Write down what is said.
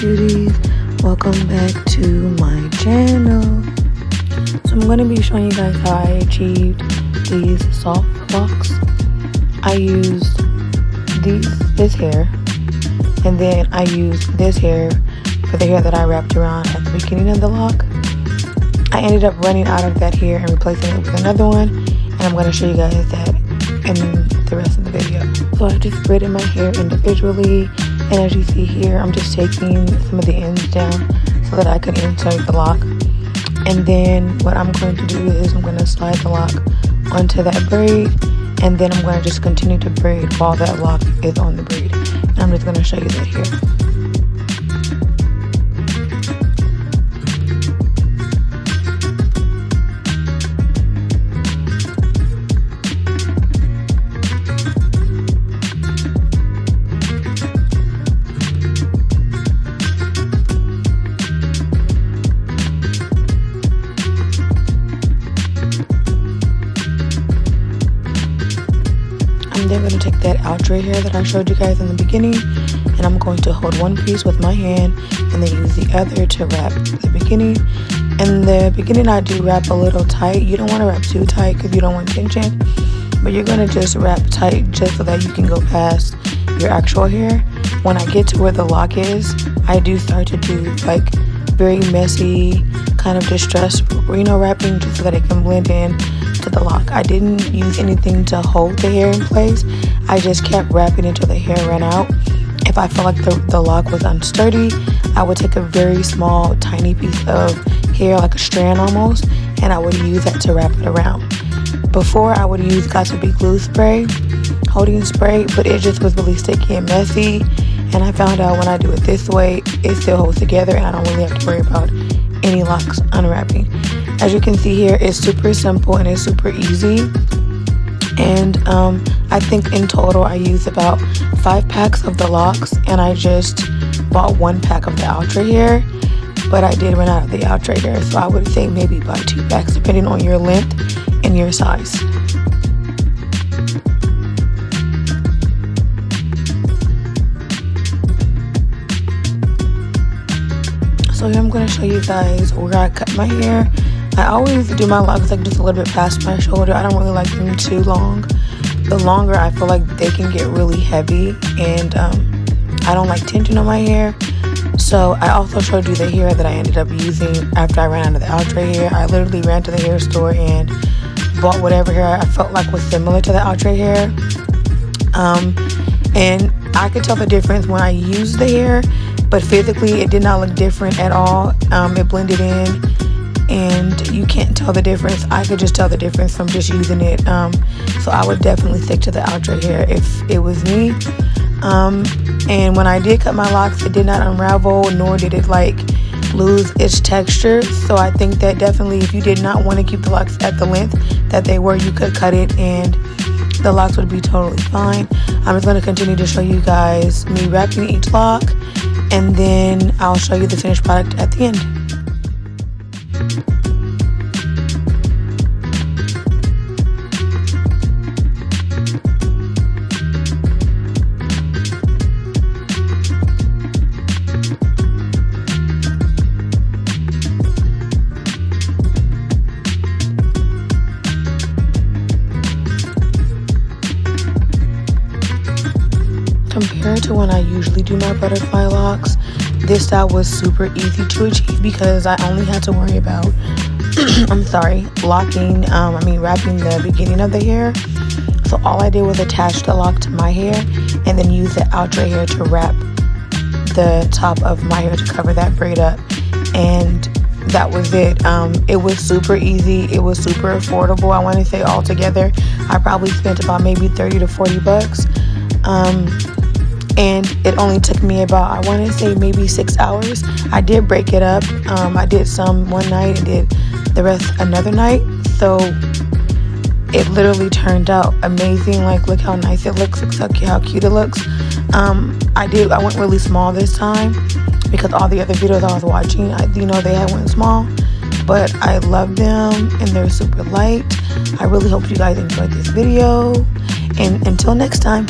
beauties, welcome back to my channel. So I'm going to be showing you guys how I achieved these soft locks. I used this hair, and then I used this hair for the hair that I wrapped around at the beginning of the lock. I ended up running out of that hair and replacing it with another one, and I'm going to show you guys that in the rest of the video. So I just braided my hair individually, and as you see here, I'm just taking some of the ends down so that I can insert the lock. And then what I'm going to do is I'm going to slide the lock onto that braid, and then I'm going to just continue to braid while that lock is on the braid. And I'm just going to show you that here. I'm then going to take that outre hair that I showed you guys in the beginning, and I'm going to hold one piece with my hand and then use the other to wrap the beginning. In the beginning, I do wrap a little tight. You don't want to wrap too tight because you don't want tension, but you're going to just wrap tight just so that you can go past your actual hair. When I get to where the lock is, I do start to do like very messy kind of distressed wrapping just so that it can blend in to the lock. I didn't use anything to hold the hair in place. I just kept wrapping until the hair ran out. If I felt like the lock was unsturdy, I would take a very small tiny piece of hair, like a strand almost, and I would use that to wrap it around. Before, I would use Got2b glue spray, holding spray, but it just was really sticky and messy, and I found out when I do it this way, it still holds together and I don't really have to worry about any locks unwrapping. As you can see here, it's super simple and it's super easy. And I think in total I used about 5 packs of the locks, and I just bought 1 pack of the outre hair, but I did run out of the outre hair, so I would say maybe buy 2 packs depending on your length and your size. So here I'm going to show you guys where I cut my hair. I always do my locks like just a little bit past my shoulder. I don't really like them too long. The longer, I feel like they can get really heavy, and I don't like tension on my hair. So I also showed you the hair that I ended up using after I ran out of the outre hair. I literally ran to the hair store and bought whatever hair I felt like was similar to the outre hair. And I could tell the difference when I used the hair, but physically it did not look different at all. It blended in, and you can't tell the difference. I could just tell the difference from just using it. So I would definitely stick to the outre hair if it was me. And when I did cut my locks, it did not unravel, nor did it like lose its texture. So I think that definitely, if you did not want to keep the locks at the length that they were, you could cut it and the locks would be totally fine. I'm just going to continue to show you guys me wrapping each lock, and then I'll show you the finished product at the end. Compared to when I usually do my butterfly locks, this style was super easy to achieve because I only had to worry about wrapping the beginning of the hair. So all I did was attach the lock to my hair and then use the outre hair to wrap the top of my hair to cover that braid up, and that was it. It was super easy. It was super affordable. I want to say altogether I probably spent about maybe 30 to 40 bucks. And it only took me about, I want to say maybe 6 hours. I did break it up. I did some one night and did the rest another night. So it literally turned out amazing. Like, look how nice it looks. Look how cute it looks. I went really small this time because all the other videos I was watching, they had went small. But I love them and they're super light. I really hope you guys enjoyed this video. And until next time.